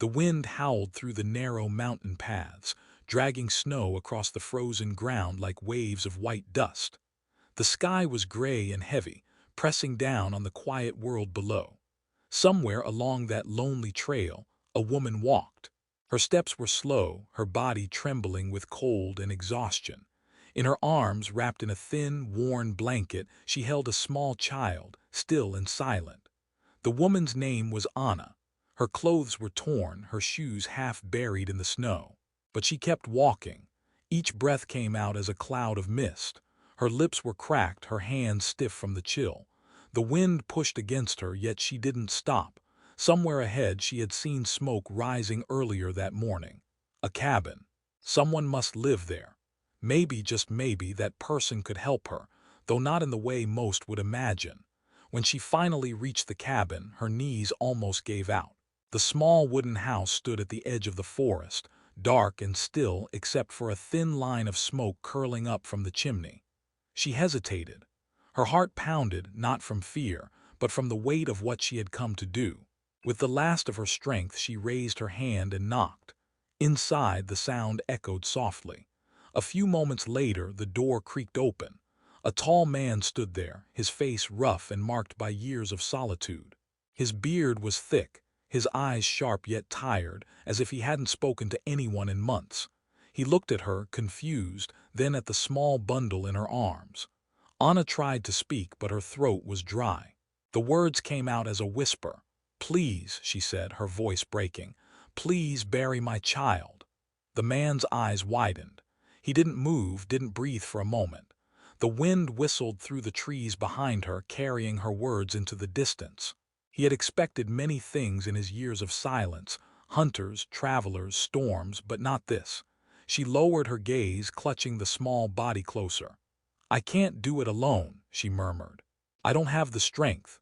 The wind howled through the narrow mountain paths, dragging snow across the frozen ground like waves of white dust. The sky was gray and heavy, pressing down on the quiet world below. Somewhere along that lonely trail, a woman walked. Her steps were slow, her body trembling with cold and exhaustion. In her arms, wrapped in a thin, worn blanket, she held a small child, still and silent. The woman's name was Anna. Her clothes were torn, her shoes half buried in the snow. But she kept walking. Each breath came out as a cloud of mist. Her lips were cracked, her hands stiff from the chill. The wind pushed against her, yet she didn't stop. Somewhere ahead she had seen smoke rising earlier that morning. A cabin. Someone must live there. Maybe, just maybe, that person could help her, though not in the way most would imagine. When she finally reached the cabin, her knees almost gave out. The small wooden house stood at the edge of the forest, dark and still except for a thin line of smoke curling up from the chimney. She hesitated. Her heart pounded, not from fear, but from the weight of what she had come to do. With the last of her strength, she raised her hand and knocked. Inside, the sound echoed softly. A few moments later, the door creaked open. A tall man stood there, his face rough and marked by years of solitude. His beard was thick, his eyes sharp yet tired, as if he hadn't spoken to anyone in months. He looked at her, confused, then at the small bundle in her arms. Anna tried to speak, but her throat was dry. The words came out as a whisper. "Please," she said, her voice breaking. "Please bury my child." The man's eyes widened. He didn't move, didn't breathe for a moment. The wind whistled through the trees behind her, carrying her words into the distance. He had expected many things in his years of silence, hunters, travelers, storms, but not this. She lowered her gaze, clutching the small body closer. "I can't do it alone," she murmured. "I don't have the strength."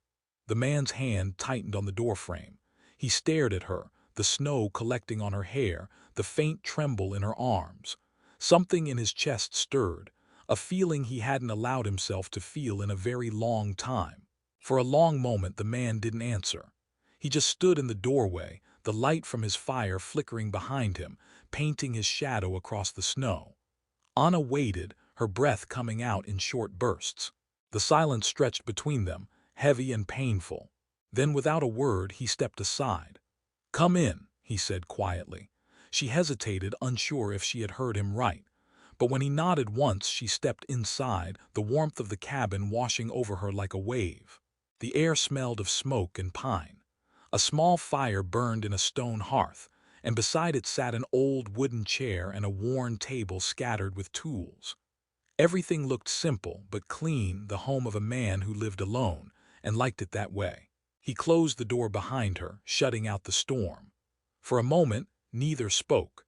The man's hand tightened on the doorframe. He stared at her, the snow collecting on her hair, the faint tremble in her arms. Something in his chest stirred, a feeling he hadn't allowed himself to feel in a very long time. For a long moment the man didn't answer. He just stood in the doorway, the light from his fire flickering behind him, painting his shadow across the snow. Anna waited, her breath coming out in short bursts. The silence stretched between them, heavy and painful. Then without a word he stepped aside. "Come in," he said quietly. She hesitated, unsure if she had heard him right. But when he nodded once, she stepped inside, the warmth of the cabin washing over her like a wave. The air smelled of smoke and pine. A small fire burned in a stone hearth, and beside it sat an old wooden chair and a worn table scattered with tools. Everything looked simple but clean, the home of a man who lived alone, and liked it that way. He closed the door behind her, shutting out the storm. For a moment, neither spoke.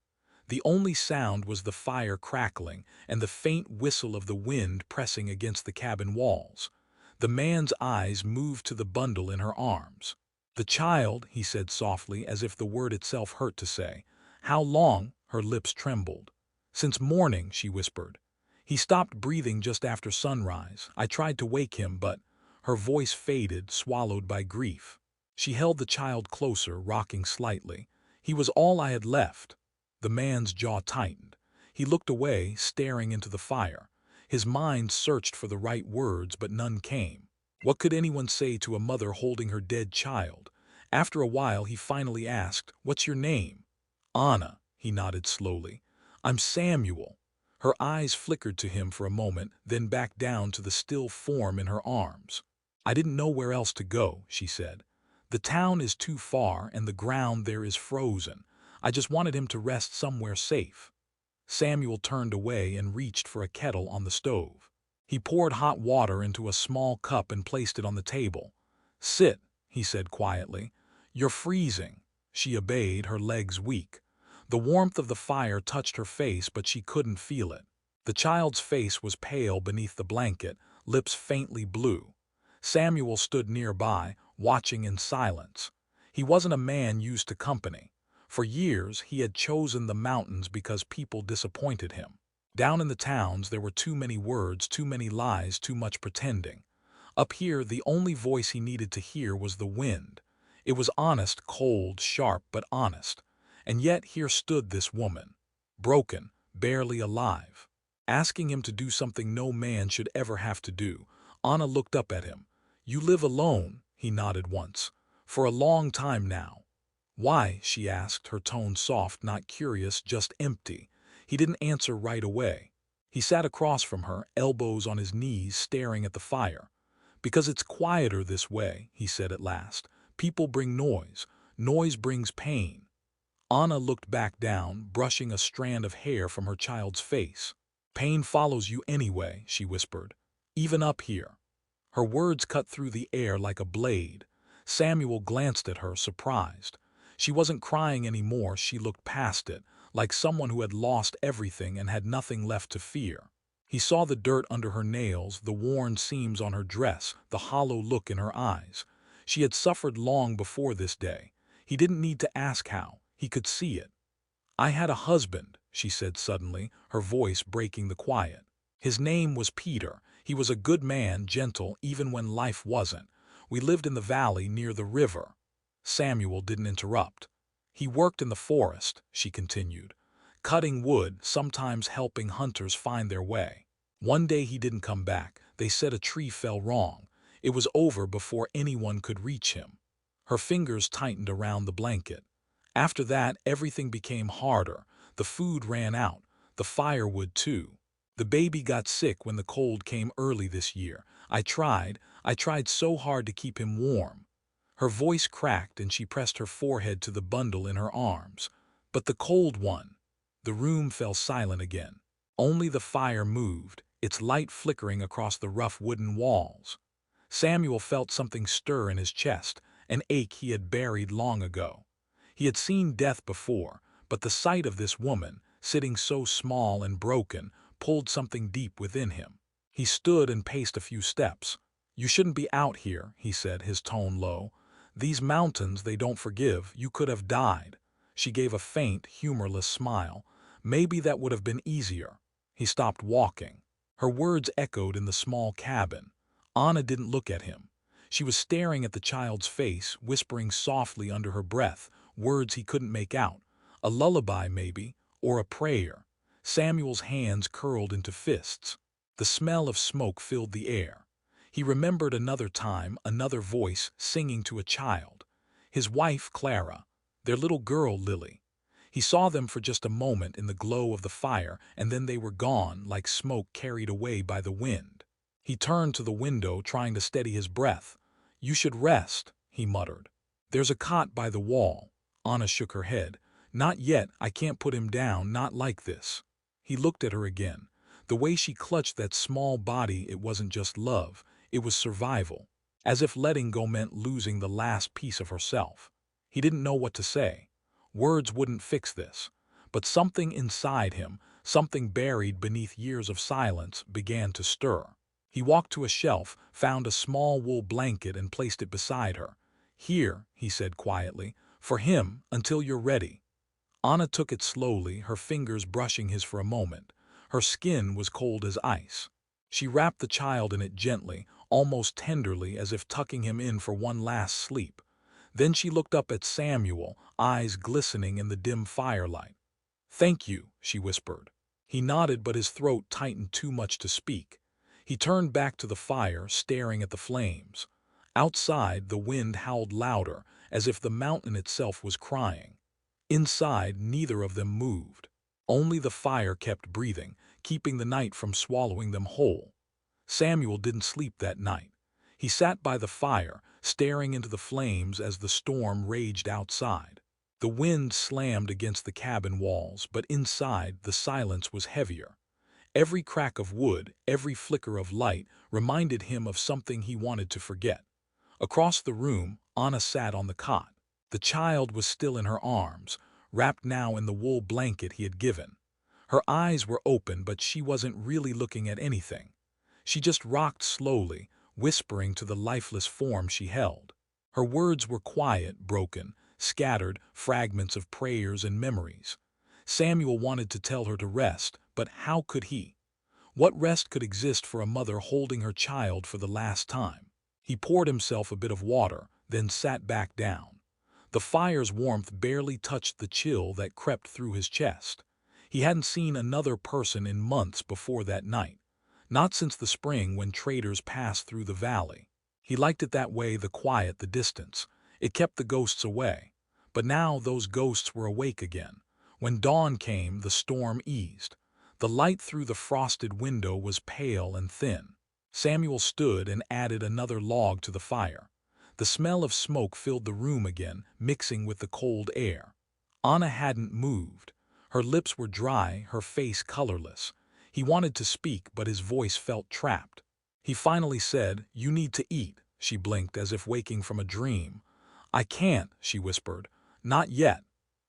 The only sound was the fire crackling and the faint whistle of the wind pressing against the cabin walls. The man's eyes moved to the bundle in her arms. "The child," he said softly, as if the word itself hurt to say. "How long?" Her lips trembled. "Since morning," she whispered. "He stopped breathing just after sunrise. I tried to wake him, but—" Her voice faded, swallowed by grief. She held the child closer, rocking slightly. "He was all I had left." The man's jaw tightened. He looked away, staring into the fire. His mind searched for the right words, but none came. What could anyone say to a mother holding her dead child? After a while he finally asked, "What's your name?" "Anna," he nodded slowly. "I'm Samuel." Her eyes flickered to him for a moment, then back down to the still form in her arms. "I didn't know where else to go," she said. "The town is too far, and the ground there is frozen. I just wanted him to rest somewhere safe." Samuel turned away and reached for a kettle on the stove. He poured hot water into a small cup and placed it on the table. "Sit," he said quietly. "You're freezing." She obeyed, her legs weak. The warmth of the fire touched her face, but she couldn't feel it. The child's face was pale beneath the blanket, lips faintly blue. Samuel stood nearby, watching in silence. He wasn't a man used to company. For years, he had chosen the mountains because people disappointed him. Down in the towns, there were too many words, too many lies, too much pretending. Up here, the only voice he needed to hear was the wind. It was honest, cold, sharp, but honest. And yet here stood this woman, broken, barely alive, asking him to do something no man should ever have to do. Anna looked up at him. "You live alone," he nodded once. "For a long time now." "Why?" she asked, her tone soft, not curious, just empty. He didn't answer right away. He sat across from her, elbows on his knees, staring at the fire. "Because it's quieter this way," he said at last. "People bring noise. Noise brings pain." Anna looked back down, brushing a strand of hair from her child's face. "Pain follows you anyway," she whispered. "Even up here." Her words cut through the air like a blade. Samuel glanced at her, surprised. She wasn't crying anymore, she looked past it, like someone who had lost everything and had nothing left to fear. He saw the dirt under her nails, the worn seams on her dress, the hollow look in her eyes. She had suffered long before this day. He didn't need to ask how. He could see it. "I had a husband," she said suddenly, her voice breaking the quiet. "His name was Peter. He was a good man, gentle, even when life wasn't. We lived in the valley near the river." Samuel didn't interrupt. "He worked in the forest," she continued, "cutting wood, sometimes helping hunters find their way. One day he didn't come back. They said a tree fell wrong. It was over before anyone could reach him." Her fingers tightened around the blanket. "After that, everything became harder. The food ran out. The firewood, too. The baby got sick when the cold came early this year. I tried so hard to keep him warm." Her voice cracked and she pressed her forehead to the bundle in her arms. "But the cold one." The room fell silent again. Only the fire moved, its light flickering across the rough wooden walls. Samuel felt something stir in his chest, an ache he had buried long ago. He had seen death before, but the sight of this woman, sitting so small and broken, pulled something deep within him. He stood and paced a few steps. "You shouldn't be out here," he said, his tone low. "These mountains, they don't forgive. You could have died." She gave a faint, humorless smile. "Maybe that would have been easier." He stopped walking. Her words echoed in the small cabin. Anna didn't look at him. She was staring at the child's face, whispering softly under her breath, words he couldn't make out. A lullaby, maybe, or a prayer. Samuel's hands curled into fists. The smell of smoke filled the air. He remembered another time, another voice singing to a child. His wife, Clara. Their little girl, Lily. He saw them for just a moment in the glow of the fire, and then they were gone, like smoke carried away by the wind. He turned to the window, trying to steady his breath. "You should rest," he muttered. "There's a cot by the wall." Anna shook her head. "Not yet. I can't put him down, not like this." He looked at her again. The way she clutched that small body, it wasn't just love, it was survival. As if letting go meant losing the last piece of herself. He didn't know what to say. Words wouldn't fix this. But something inside him, something buried beneath years of silence, began to stir. He walked to a shelf, found a small wool blanket and placed it beside her. "Here," he said quietly, "for him, until you're ready." Anna took it slowly, her fingers brushing his for a moment. Her skin was cold as ice. She wrapped the child in it gently, almost tenderly, as if tucking him in for one last sleep. Then she looked up at Samuel, eyes glistening in the dim firelight. "Thank you," she whispered. He nodded, but his throat tightened too much to speak. He turned back to the fire, staring at the flames. Outside, the wind howled louder, as if the mountain itself was crying. Inside, neither of them moved. Only the fire kept breathing, keeping the night from swallowing them whole. Samuel didn't sleep that night. He sat by the fire, staring into the flames as the storm raged outside. The wind slammed against the cabin walls, but inside the silence was heavier. Every crack of wood, every flicker of light reminded him of something he wanted to forget. Across the room, Anna sat on the cot. The child was still in her arms, wrapped now in the wool blanket he had given. Her eyes were open, but she wasn't really looking at anything. She just rocked slowly, whispering to the lifeless form she held. Her words were quiet, broken, scattered, fragments of prayers and memories. Samuel wanted to tell her to rest, but how could he? What rest could exist for a mother holding her child for the last time? He poured himself a bit of water, then sat back down. The fire's warmth barely touched the chill that crept through his chest. He hadn't seen another person in months before that night, not since the spring when traders passed through the valley. He liked it that way, the quiet, the distance. It kept the ghosts away. But now those ghosts were awake again. When dawn came, the storm eased. The light through the frosted window was pale and thin. Samuel stood and added another log to the fire. The smell of smoke filled the room again, mixing with the cold air. Anna hadn't moved. Her lips were dry, her face colorless. He wanted to speak, but his voice felt trapped. He finally said, "You need to eat." She blinked as if waking from a dream. "I can't," she whispered. "Not yet."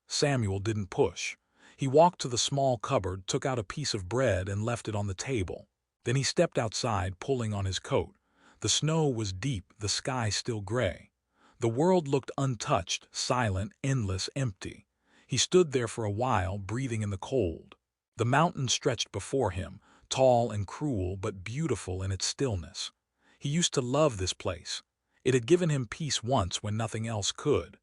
Samuel didn't push. He walked to the small cupboard, took out a piece of bread and left it on the table. Then he stepped outside, pulling on his coat. The snow was deep, the sky still gray. The world looked untouched, silent, endless, empty. He stood there for a while, breathing in the cold. The mountain stretched before him, tall and cruel but beautiful in its stillness. He used to love this place. It had given him peace once when nothing else could.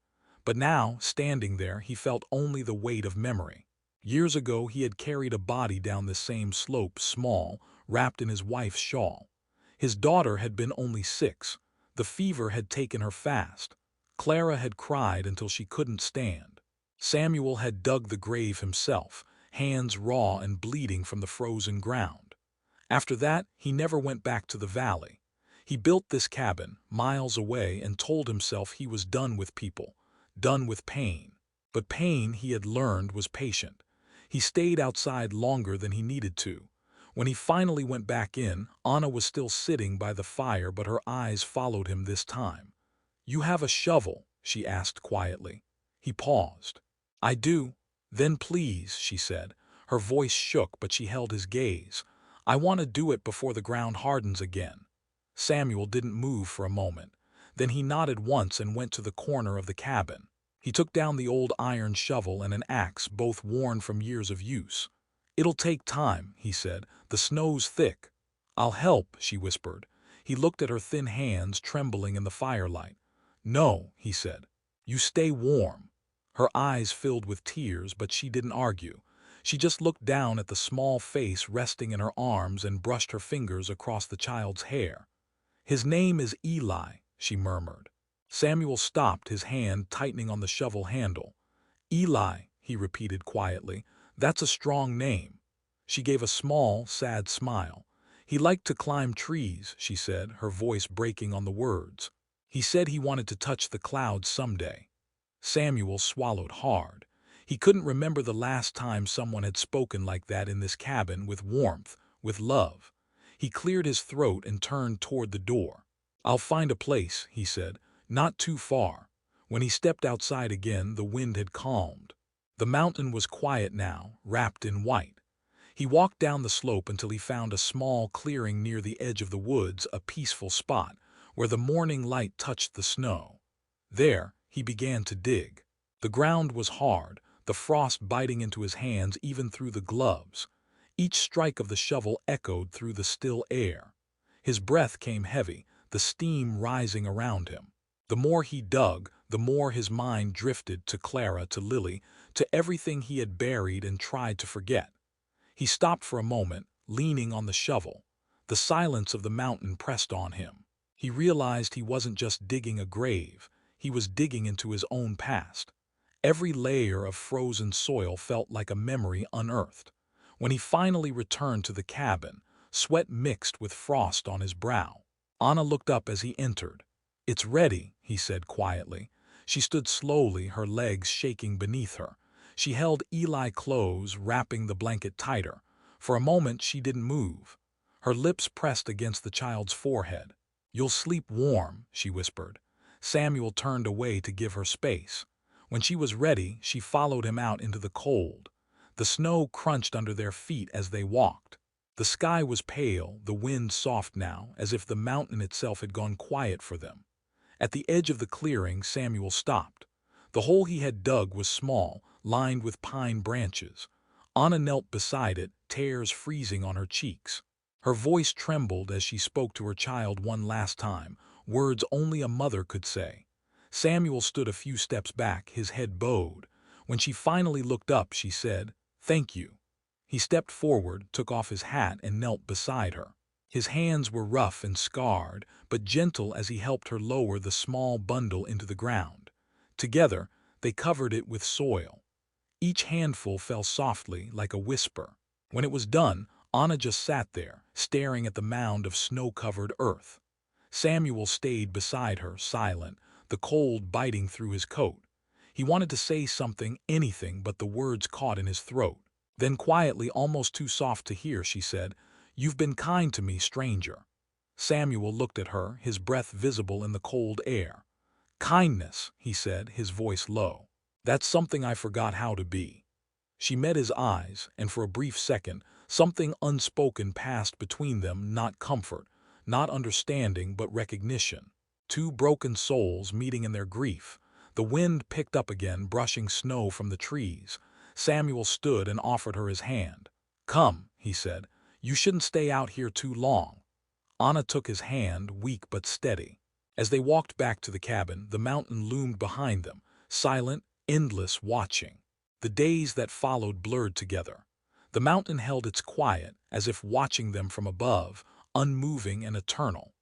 But now, standing there, he felt only the weight of memory. Years ago he had carried a body down the same slope, small, wrapped in his wife's shawl. His daughter had been only 6. The fever had taken her fast. Clara had cried until she couldn't stand. Samuel had dug the grave himself, hands raw and bleeding from the frozen ground. After that, he never went back to the valley. He built this cabin, miles away, and told himself he was done with people, done with pain. But pain, he had learned, was patient. He stayed outside longer than he needed to. When he finally went back in, Anna was still sitting by the fire, but her eyes followed him this time. "You have a shovel?" she asked quietly. He paused. "I do." "Then please," she said. Her voice shook, but she held his gaze. "I want to do it before the ground hardens again." Samuel didn't move for a moment. Then he nodded once and went to the corner of the cabin. He took down the old iron shovel and an axe, both worn from years of use. "It'll take time," he said. "The snow's thick." "I'll help," she whispered. He looked at her thin hands trembling in the firelight. "No," he said. "You stay warm." Her eyes filled with tears, but she didn't argue. She just looked down at the small face resting in her arms and brushed her fingers across the child's hair. "His name is Eli," she murmured. Samuel stopped, his hand tightening on the shovel handle. "Eli," he repeated quietly. "That's a strong name." She gave a small, sad smile. "He liked to climb trees," she said, her voice breaking on the words. "He said he wanted to touch the clouds someday." Samuel swallowed hard. He couldn't remember the last time someone had spoken like that in this cabin, with warmth, with love. He cleared his throat and turned toward the door. "I'll find a place," he said, "not too far." When he stepped outside again, the wind had calmed. The mountain was quiet now, wrapped in white. He walked down the slope until he found a small clearing near the edge of the woods, a peaceful spot where the morning light touched the snow. There, he began to dig. The ground was hard, the frost biting into his hands even through the gloves. Each strike of the shovel echoed through the still air. His breath came heavy, the steam rising around him. The more he dug, the more his mind drifted to Clara, to Lily, to everything he had buried and tried to forget. He stopped for a moment, leaning on the shovel. The silence of the mountain pressed on him. He realized he wasn't just digging a grave, he was digging into his own past. Every layer of frozen soil felt like a memory unearthed. When he finally returned to the cabin, sweat mixed with frost on his brow. Anna looked up as he entered. "It's ready," he said quietly. She stood slowly, her legs shaking beneath her. She held Eli close, wrapping the blanket tighter. For a moment she didn't move. Her lips pressed against the child's forehead. "You'll sleep warm," she whispered. Samuel turned away to give her space. When she was ready, she followed him out into the cold. The snow crunched under their feet as they walked. The sky was pale, the wind soft now, as if the mountain itself had gone quiet for them. At the edge of the clearing, Samuel stopped. The hole he had dug was small, lined with pine branches. Anna knelt beside it, tears freezing on her cheeks. Her voice trembled as she spoke to her child one last time, words only a mother could say. Samuel stood a few steps back, his head bowed. When she finally looked up, she said, "Thank you." He stepped forward, took off his hat, and knelt beside her. His hands were rough and scarred, but gentle as he helped her lower the small bundle into the ground. Together, they covered it with soil. Each handful fell softly, like a whisper. When it was done, Anna just sat there, staring at the mound of snow-covered earth. Samuel stayed beside her, silent, the cold biting through his coat. He wanted to say something, anything, but the words caught in his throat. Then quietly, almost too soft to hear, she said, "You've been kind to me, stranger." Samuel looked at her, his breath visible in the cold air. "Kindness," he said, his voice low. "That's something I forgot how to be." She met his eyes, and for a brief second, something unspoken passed between them, not comfort, not understanding, but recognition. Two broken souls meeting in their grief. The wind picked up again, brushing snow from the trees. Samuel stood and offered her his hand. "Come," he said, "you shouldn't stay out here too long." Anna took his hand, weak but steady. As they walked back to the cabin, the mountain loomed behind them, silent, endless, watching. The days that followed blurred together. The mountain held its quiet, as if watching them from above, unmoving and eternal.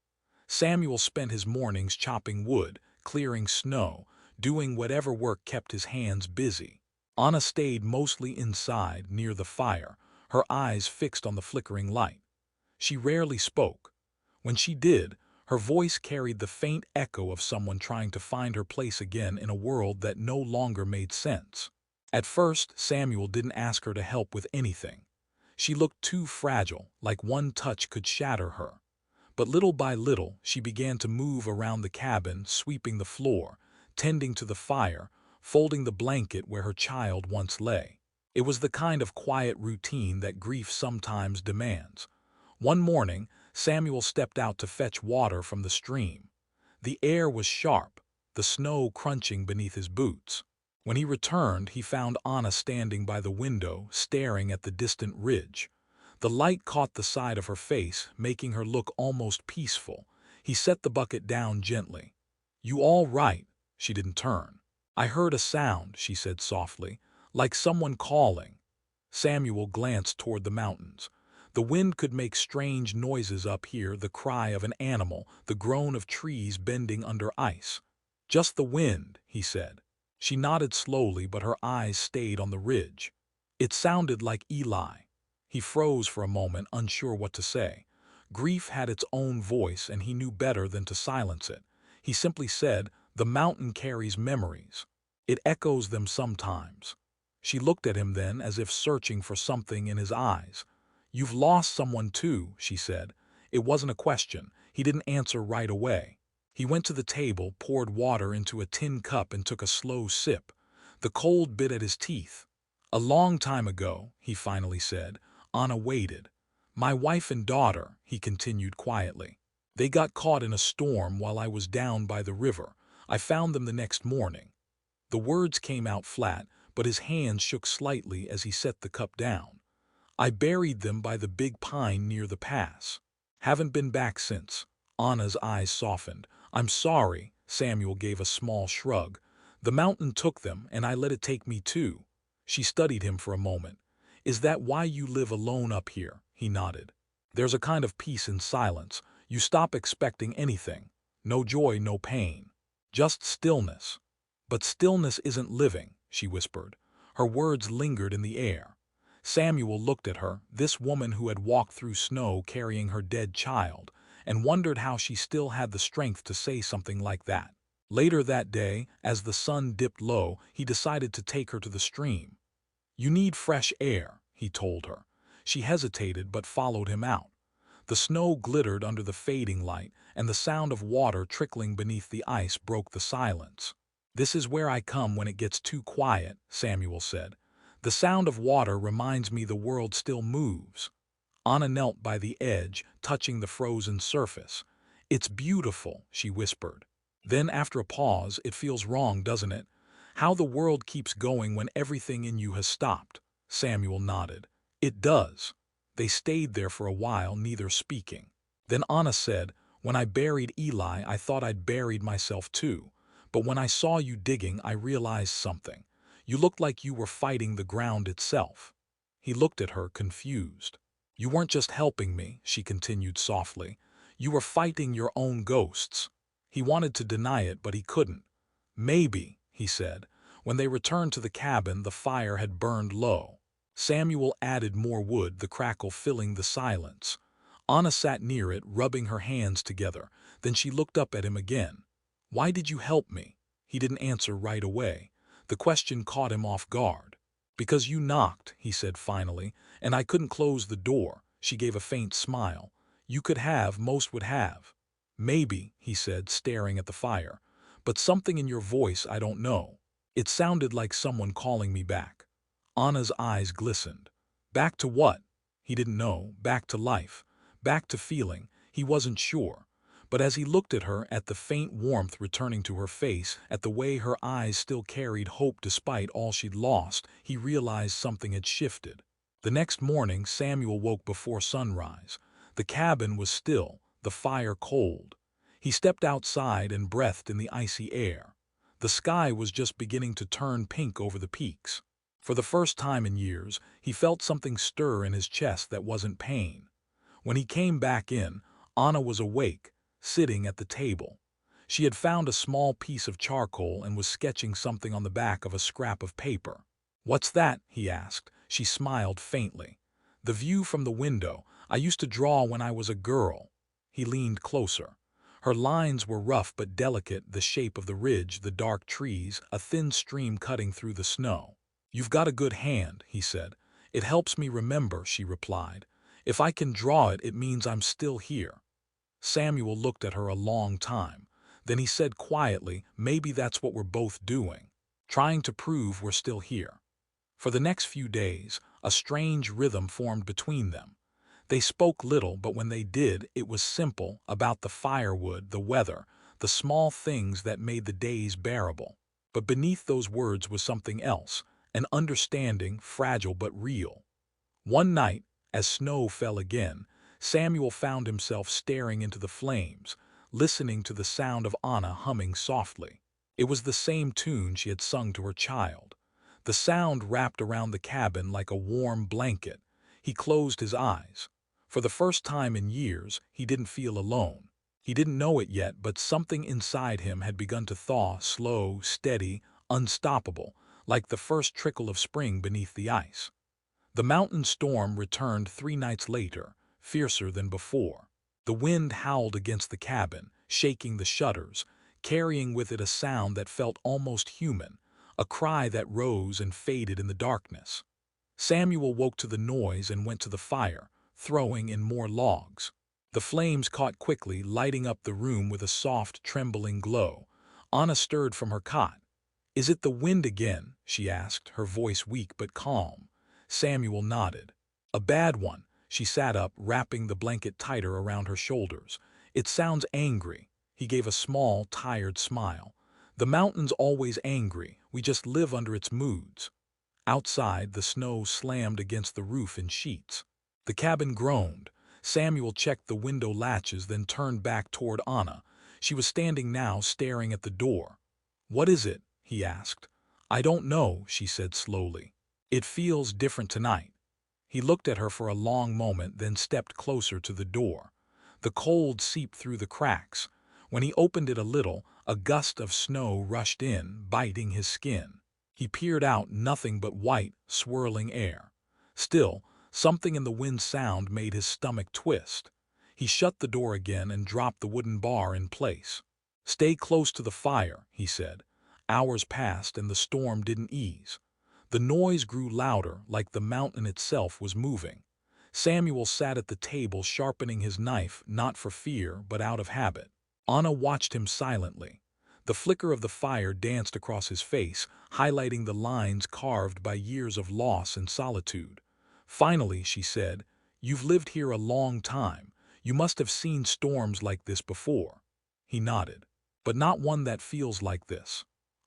Samuel spent his mornings chopping wood, clearing snow, doing whatever work kept his hands busy. Anna stayed mostly inside, near the fire, her eyes fixed on the flickering light. She rarely spoke. When she did, her voice carried the faint echo of someone trying to find her place again in a world that no longer made sense. At first, Samuel didn't ask her to help with anything. She looked too fragile, like one touch could shatter her. But little by little, she began to move around the cabin, sweeping the floor, tending to the fire, folding the blanket where her child once lay. It was the kind of quiet routine that grief sometimes demands. One morning, Samuel stepped out to fetch water from the stream. The air was sharp, the snow crunching beneath his boots. When he returned, he found Anna standing by the window, staring at the distant ridge. The light caught the side of her face, making her look almost peaceful. He set the bucket down gently. "You all right?" She didn't turn. "I heard a sound," she said softly, "like someone calling." Samuel glanced toward the mountains. The wind could make strange noises up here, the cry of an animal, the groan of trees bending under ice. "Just the wind," he said. She nodded slowly, but her eyes stayed on the ridge. "It sounded like Eli." He froze for a moment, unsure what to say. Grief had its own voice, and he knew better than to silence it. He simply said, "The mountain carries memories. It echoes them sometimes." She looked at him then, as if searching for something in his eyes. "You've lost someone too," she said. It wasn't a question. He didn't answer right away. He went to the table, poured water into a tin cup, and took a slow sip. The cold bit at his teeth. "A long time ago," he finally said. Anna waited. "My wife and daughter," he continued quietly. "They got caught in a storm while I was down by the river. I found them the next morning." The words came out flat, but his hands shook slightly as he set the cup down. "I buried them by the big pine near the pass. Haven't been back since." Anna's eyes softened. "I'm sorry," Samuel gave a small shrug. "The mountain took them, and I let it take me too." She studied him for a moment. "Is that why you live alone up here?" He nodded. "There's a kind of peace in silence. You stop expecting anything. No joy, no pain. Just stillness." "But stillness isn't living," she whispered. Her words lingered in the air. Samuel looked at her, this woman who had walked through snow carrying her dead child, and wondered how she still had the strength to say something like that. Later that day, as the sun dipped low, he decided to take her to the stream. "You need fresh air," he told her. She hesitated but followed him out. The snow glittered under the fading light, and the sound of water trickling beneath the ice broke the silence. "This is where I come when it gets too quiet," Samuel said. "The sound of water reminds me the world still moves." Anna knelt by the edge, touching the frozen surface. "It's beautiful," she whispered. Then, after a pause, "It feels wrong, doesn't it? How the world keeps going when everything in you has stopped." Samuel nodded. "It does." They stayed there for a while, neither speaking. Then Anna said, "When I buried Eli, I thought I'd buried myself too. But when I saw you digging, I realized something. You looked like you were fighting the ground itself." He looked at her, confused. "You weren't just helping me," she continued softly. "You were fighting your own ghosts." He wanted to deny it, but he couldn't. "Maybe," he said. When they returned to the cabin, the fire had burned low. Samuel added more wood, the crackle filling the silence. Anna sat near it, rubbing her hands together. Then she looked up at him again. "Why did you help me?" He didn't answer right away. The question caught him off guard. "Because you knocked," he said finally, "and I couldn't close the door." She gave a faint smile. "You could have, most would have." "Maybe," he said, staring at the fire. "But something in your voice, I don't know. It sounded like someone calling me back." Anna's eyes glistened. Back to what? He didn't know. Back to life. Back to feeling. He wasn't sure. But as he looked at her, at the faint warmth returning to her face, at the way her eyes still carried hope despite all she'd lost, he realized something had shifted. The next morning, Samuel woke before sunrise. The cabin was still, the fire cold. He stepped outside and breathed in the icy air. The sky was just beginning to turn pink over the peaks. For the first time in years, he felt something stir in his chest that wasn't pain. When he came back in, Anna was awake, sitting at the table. She had found a small piece of charcoal and was sketching something on the back of a scrap of paper. "What's that?" he asked. She smiled faintly. "The view from the window. I used to draw when I was a girl." He leaned closer. Her lines were rough but delicate, the shape of the ridge, the dark trees, a thin stream cutting through the snow. "You've got a good hand," he said. "It helps me remember," she replied. "If I can draw it, it means I'm still here." Samuel looked at her a long time. Then he said quietly, "Maybe that's what we're both doing. Trying to prove we're still here." For the next few days, a strange rhythm formed between them. They spoke little, but when they did, it was simple, about the firewood, the weather, the small things that made the days bearable. But beneath those words was something else, an understanding, fragile but real. One night, as snow fell again, Samuel found himself staring into the flames, listening to the sound of Anna humming softly. It was the same tune she had sung to her child. The sound wrapped around the cabin like a warm blanket. He closed his eyes. For the first time in years, he didn't feel alone. He didn't know it yet, but something inside him had begun to thaw, slow, steady, unstoppable, like the first trickle of spring beneath the ice. The mountain storm returned 3 nights later, fiercer than before. The wind howled against the cabin, shaking the shutters, carrying with it a sound that felt almost human, a cry that rose and faded in the darkness. Samuel woke to the noise and went to the fire, throwing in more logs. The flames caught quickly, lighting up the room with a soft, trembling glow. Anna stirred from her cot. "Is it the wind again?" she asked, her voice weak but calm. Samuel nodded. "A bad one." She sat up, wrapping the blanket tighter around her shoulders. "It sounds angry." He gave a small, tired smile. "The mountain's always angry. We just live under its moods." Outside, the snow slammed against the roof in sheets. The cabin groaned. Samuel checked the window latches, then turned back toward Anna. She was standing now, staring at the door. "What is it?" he asked. "I don't know," she said slowly. "It feels different tonight." He looked at her for a long moment, then stepped closer to the door. The cold seeped through the cracks. When he opened it a little, a gust of snow rushed in, biting his skin. He peered out, nothing but white, swirling air. Still, something in the wind's sound made his stomach twist. He shut the door again and dropped the wooden bar in place. "Stay close to the fire," he said. Hours passed and the storm didn't ease. The noise grew louder, like the mountain itself was moving. Samuel sat at the table sharpening his knife, not for fear, but out of habit. Anna watched him silently. The flicker of the fire danced across his face, highlighting the lines carved by years of loss and solitude. Finally, she said, "You've lived here a long time. You must have seen storms like this before." He nodded. "But not one that feels like this."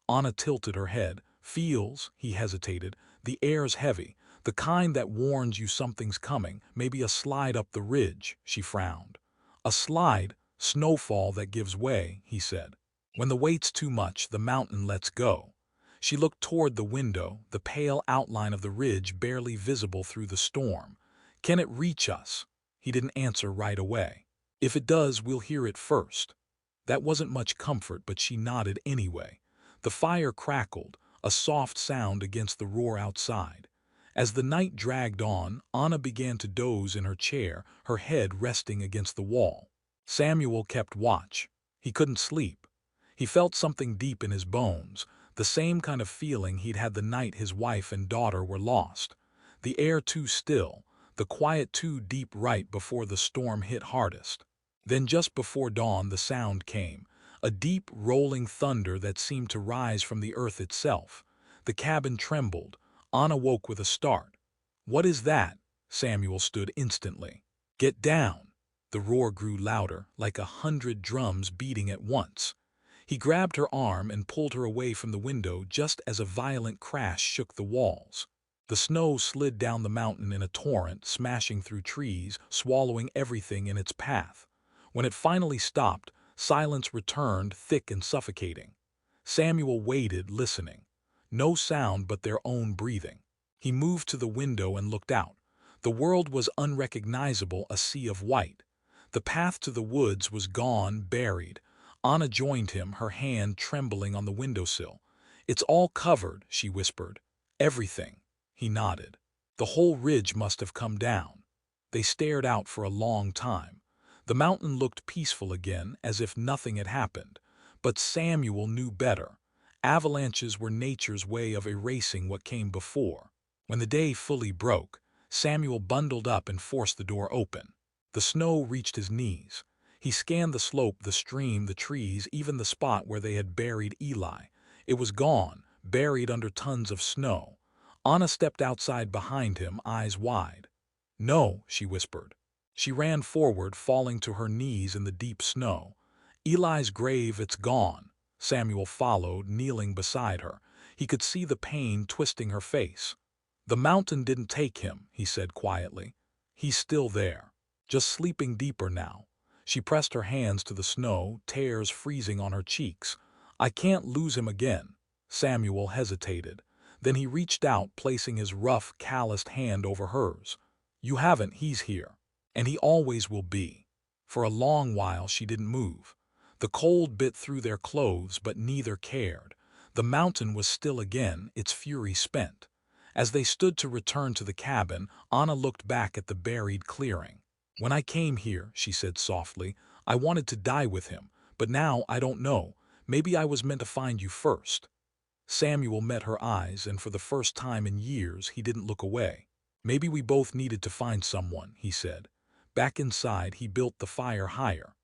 Anna tilted her head. "Feels," he hesitated. "The air's heavy, the kind that warns you something's coming, maybe a slide up the ridge." She frowned. "A slide, snowfall that gives way," he said. When the weight's too much, the mountain lets go. She looked toward the window, the pale outline of the ridge barely visible through the storm. Can it reach us? He didn't answer right away. If it does, we'll hear it first. That wasn't much comfort, but she nodded anyway. The fire crackled, a soft sound against the roar outside. As the night dragged on, Anna began to doze in her chair, her head resting against the wall. Samuel kept watch. He couldn't sleep. He felt something deep in his bones, the same kind of feeling he'd had the night his wife and daughter were lost. The air too still, the quiet too deep right before the storm hit hardest. Then just before dawn the sound came, a deep rolling thunder that seemed to rise from the earth itself. The cabin trembled. Anna woke with a start. "What is that?" Samuel stood instantly. "Get down!" The roar grew louder, like 100 drums beating at once. He grabbed her arm and pulled her away from the window just as a violent crash shook the walls. The snow slid down the mountain in a torrent, smashing through trees, swallowing everything in its path. When it finally stopped, silence returned, thick and suffocating. Samuel waited, listening. No sound but their own breathing. He moved to the window and looked out. The world was unrecognizable, a sea of white. The path to the woods was gone, buried. Anna joined him, her hand trembling on the windowsill. "It's all covered," she whispered. "Everything." He nodded. "The whole ridge must have come down." They stared out for a long time. The mountain looked peaceful again, as if nothing had happened. But Samuel knew better. Avalanches were nature's way of erasing what came before. When the day fully broke, Samuel bundled up and forced the door open. The snow reached his knees. He scanned the slope, the stream, the trees, even the spot where they had buried Eli. It was gone, buried under tons of snow. Anna stepped outside behind him, eyes wide. "No," she whispered. She ran forward, falling to her knees in the deep snow. "Eli's grave, it's gone." Samuel followed, kneeling beside her. He could see the pain twisting her face. "The mountain didn't take him," he said quietly. "He's still there, just sleeping deeper now." She pressed her hands to the snow, tears freezing on her cheeks. "I can't lose him again." Samuel hesitated. Then he reached out, placing his rough, calloused hand over hers. "You haven't, he's here. And he always will be." For a long while she didn't move. The cold bit through their clothes, but neither cared. The mountain was still again, its fury spent. As they stood to return to the cabin, Anna looked back at the buried clearing. "When I came here," she said softly, "I wanted to die with him, but now I don't know. Maybe I was meant to find you first." Samuel met her eyes, and for the first time in years he didn't look away. "Maybe we both needed to find someone," he said. Back inside, he built the fire higher.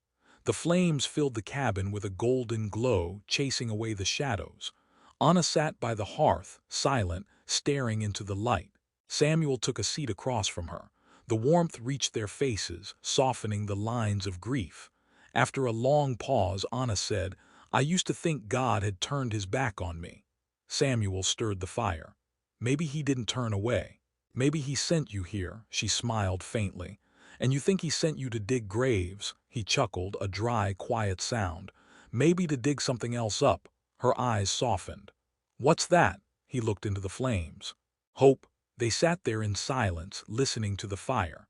The flames filled the cabin with a golden glow, chasing away the shadows. Anna sat by the hearth, silent, staring into the light. Samuel took a seat across from her. The warmth reached their faces, softening the lines of grief. After a long pause, Anna said, "I used to think God had turned his back on me." Samuel stirred the fire. "Maybe he didn't turn away. Maybe he sent you here," she smiled faintly. "And you think he sent you to dig graves?" He chuckled, a dry, quiet sound. "Maybe to dig something else up." Her eyes softened. "What's that?" He looked into the flames. "Hope." They sat there in silence, listening to the fire.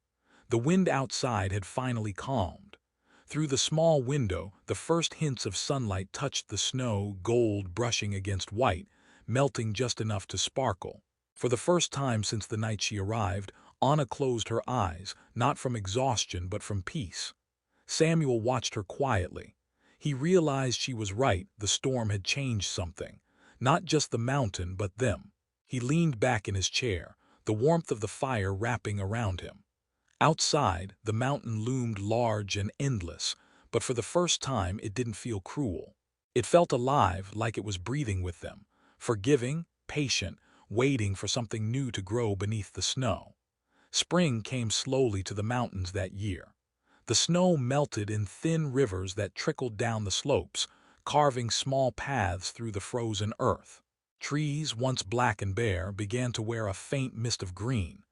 The wind outside had finally calmed. Through the small window, the first hints of sunlight touched the snow, gold brushing against white, melting just enough to sparkle. For the first time since the night she arrived, Anna closed her eyes, not from exhaustion but from peace. Samuel watched her quietly. He realized she was right, the storm had changed something. Not just the mountain, but them. He leaned back in his chair, the warmth of the fire wrapping around him. Outside, the mountain loomed large and endless, but for the first time it didn't feel cruel. It felt alive, like it was breathing with them, forgiving, patient, waiting for something new to grow beneath the snow. Spring came slowly to the mountains that year. The snow melted in thin rivers that trickled down the slopes, carving small paths through the frozen earth. Trees, once black and bare, began to wear a faint mist of green.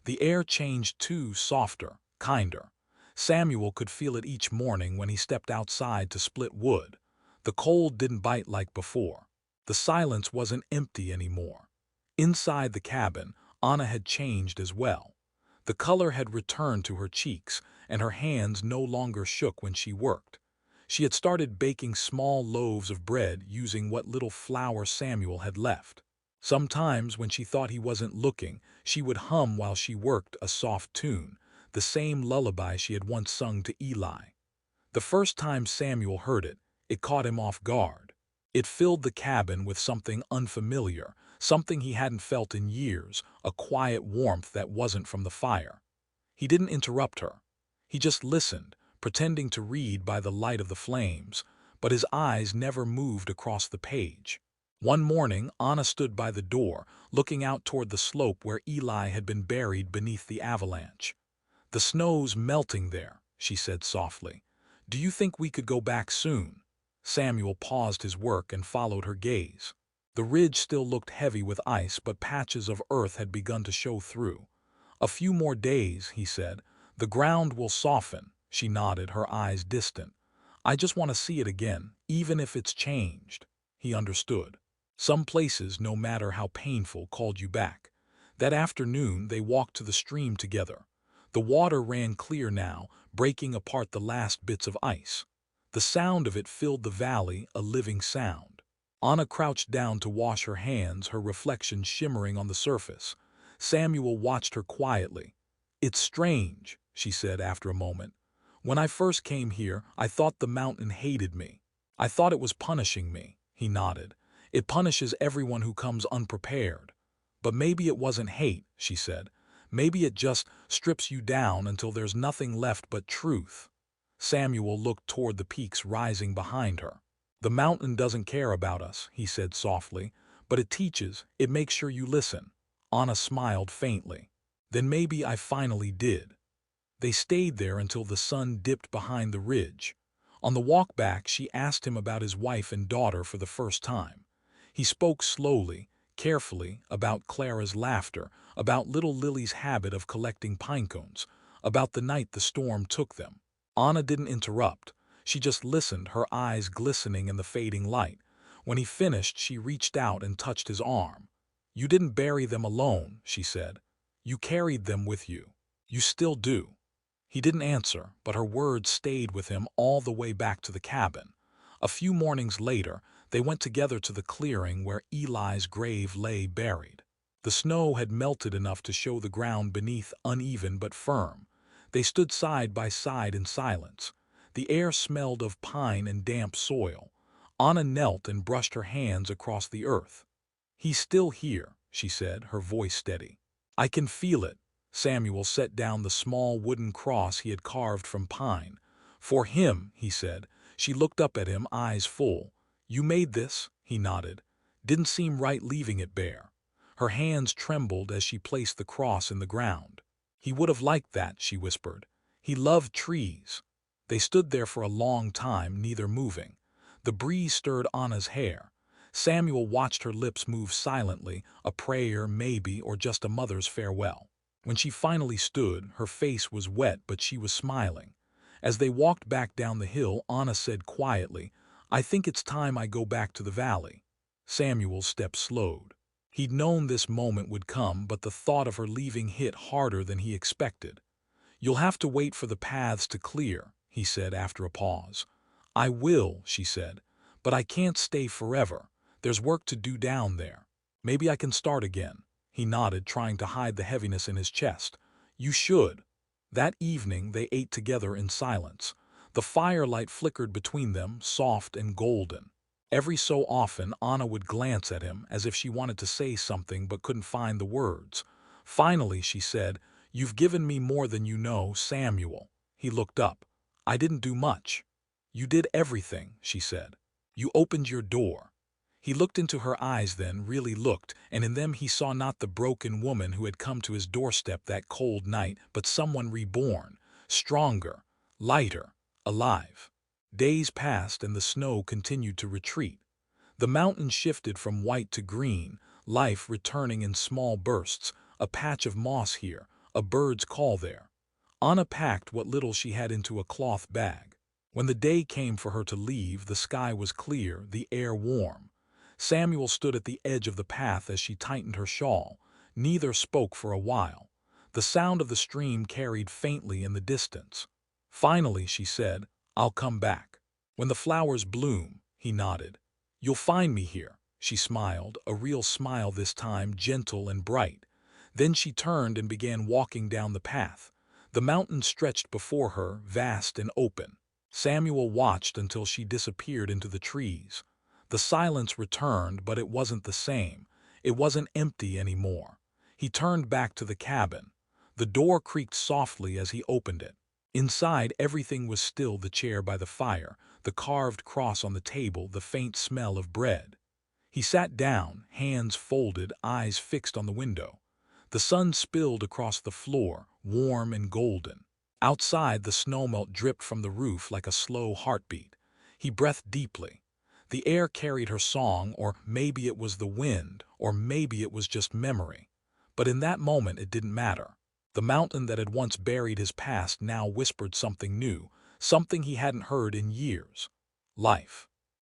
The air changed too, softer, kinder. Samuel could feel it each morning when he stepped outside to split wood. The cold didn't bite like before. The silence wasn't empty anymore. Inside the cabin, Anna had changed as well. The color had returned to her cheeks, and her hands no longer shook when she worked. She had started baking small loaves of bread using what little flour Samuel had left. Sometimes, when she thought he wasn't looking, she would hum while she worked a soft tune, the same lullaby she had once sung to Eli. The first time Samuel heard it, it caught him off guard. It filled the cabin with something unfamiliar, something he hadn't felt in years, a quiet warmth that wasn't from the fire. He didn't interrupt her. He just listened, pretending to read by the light of the flames, but his eyes never moved across the page. One morning, Anna stood by the door, looking out toward the slope where Eli had been buried beneath the avalanche. "The snow's melting there," she said softly. "Do you think we could go back soon?" Samuel paused his work and followed her gaze. The ridge still looked heavy with ice, but patches of earth had begun to show through. "A few more days," he said. "The ground will soften." She nodded, her eyes distant. "I just want to see it again, even if it's changed." He understood. Some places, no matter how painful, called you back. That afternoon they walked to the stream together. The water ran clear now, breaking apart the last bits of ice. The sound of it filled the valley, a living sound. Anna crouched down to wash her hands, her reflection shimmering on the surface. Samuel watched her quietly. "It's strange," she said after a moment. "When I first came here, I thought the mountain hated me. I thought it was punishing me." He nodded. "It punishes everyone who comes unprepared." "But maybe it wasn't hate," she said. "Maybe it just strips you down until there's nothing left but truth." Samuel looked toward the peaks rising behind her. "The mountain doesn't care about us," he said softly, "but it teaches, it makes sure you listen." Anna smiled faintly. "Then maybe I finally did." They stayed there until the sun dipped behind the ridge. On the walk back, she asked him about his wife and daughter for the first time. He spoke slowly, carefully, about Clara's laughter, about little Lily's habit of collecting pine cones, about the night the storm took them. Anna didn't interrupt. She just listened, her eyes glistening in the fading light. When he finished, she reached out and touched his arm. "You didn't bury them alone," she said. "You carried them with you. You still do." He didn't answer, but her words stayed with him all the way back to the cabin. A few mornings later, they went together to the clearing where Eli's grave lay buried. The snow had melted enough to show the ground beneath uneven but firm. They stood side by side in silence. The air smelled of pine and damp soil. Anna knelt and brushed her hands across the earth. "He's still here," she said, her voice steady. "I can feel it." Samuel set down the small wooden cross he had carved from pine. "For him," he said. She looked up at him, eyes full. "You made this?" He nodded. "Didn't seem right leaving it bare." Her hands trembled as she placed the cross in the ground. "He would have liked that," she whispered. "He loved trees." They stood there for a long time, neither moving. The breeze stirred Anna's hair. Samuel watched her lips move silently, a prayer maybe, or just a mother's farewell. When she finally stood, her face was wet, but she was smiling. As they walked back down the hill, Anna said quietly, "I think it's time I go back to the valley." Samuel's step slowed. He'd known this moment would come, but the thought of her leaving hit harder than he expected. "You'll have to wait for the paths to clear," he said after a pause. "I will," she said, "but I can't stay forever. There's work to do down there. Maybe I can start again." He nodded, trying to hide the heaviness in his chest. "You should." That evening they ate together in silence. The firelight flickered between them, soft and golden. Every so often Anna would glance at him, as if she wanted to say something but couldn't find the words. Finally she said, "You've given me more than you know, Samuel." He looked up. "I didn't do much." "You did everything," she said. "You opened your door." He looked into her eyes then, really looked, and in them he saw not the broken woman who had come to his doorstep that cold night, but someone reborn, stronger, lighter, alive. Days passed and the snow continued to retreat. The mountain shifted from white to green, life returning in small bursts, a patch of moss here, a bird's call there. Anna packed what little she had into a cloth bag. When the day came for her to leave, the sky was clear, the air warm. Samuel stood at the edge of the path as she tightened her shawl. Neither spoke for a while. The sound of the stream carried faintly in the distance. Finally, she said, "I'll come back. When the flowers bloom," he nodded. "You'll find me here." She smiled, a real smile this time, gentle and bright. Then she turned and began walking down the path. The mountain stretched before her, vast and open. Samuel watched until she disappeared into the trees. The silence returned, but it wasn't the same. It wasn't empty anymore. He turned back to the cabin. The door creaked softly as he opened it. Inside, everything was still: the chair by the fire, the carved cross on the table, the faint smell of bread. He sat down, hands folded, eyes fixed on the window. The sun spilled across the floor, warm and golden. Outside, the snowmelt dripped from the roof like a slow heartbeat. He breathed deeply. The air carried her song, or maybe it was the wind, or maybe it was just memory. But in that moment it didn't matter. The mountain that had once buried his past now whispered something new, something he hadn't heard in years. Life.